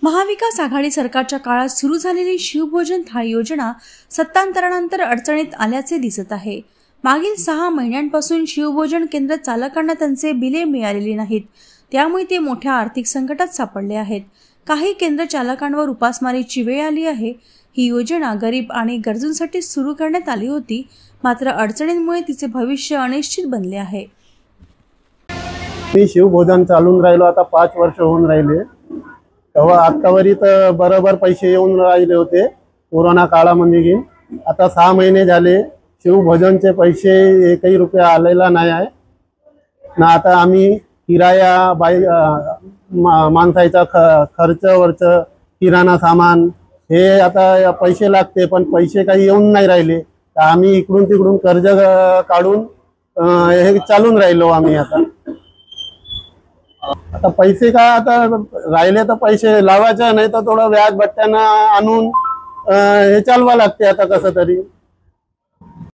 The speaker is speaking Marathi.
महाविकास आघाडी सरकारच्या काळात सुरू झालेली शिवभोजन थाळी योजना सत्तांतरानंतर अडचणीत आल्याचे दिसत आहे। मागील 6 महिन्यांपासून शिवभोजन केंद्र चालकांना त्यांचे बिले मिळालेली नाहीत, त्यामुळे ते मोठ्या आर्थिक संकटात सापडले आहेत। काही केंद्र चालकांवर उपासमारीची वेळ आली आहे। ही योजना गरीब आणि गरजूंसाठी सुरू करण्यात आली होती, मात्र अडचणींमुळे तिचे भविष्य अनिश्चित बनले आहे। मी शिवभोजन चालून राहिलो आता 5 वर्ष होऊन राहिले। तेव्हा आतावरी तर बरोबर पैसे येऊन राहिले होते कोरोना काळामध्ये घेऊन। आता 6 महिने झाले शिवभोजनचे पैसे एकही रुपया आलेला नाही आहे ना। आता आम्ही किराया माणसाचा खर्च वरच किराणा सामान हे आता पैसे लागते, पण पैसे काही येऊन नाही राहिले। तर आम्ही इकडून तिकडून कर्ज काढून हे चालून राहिलो आम्ही। आता पैसे काय आता राहिले तर पैसे लावायचे, नाही तर थोडं व्याज भट्ट्यानं आणून हे चालवा लागते आता कसं तरी।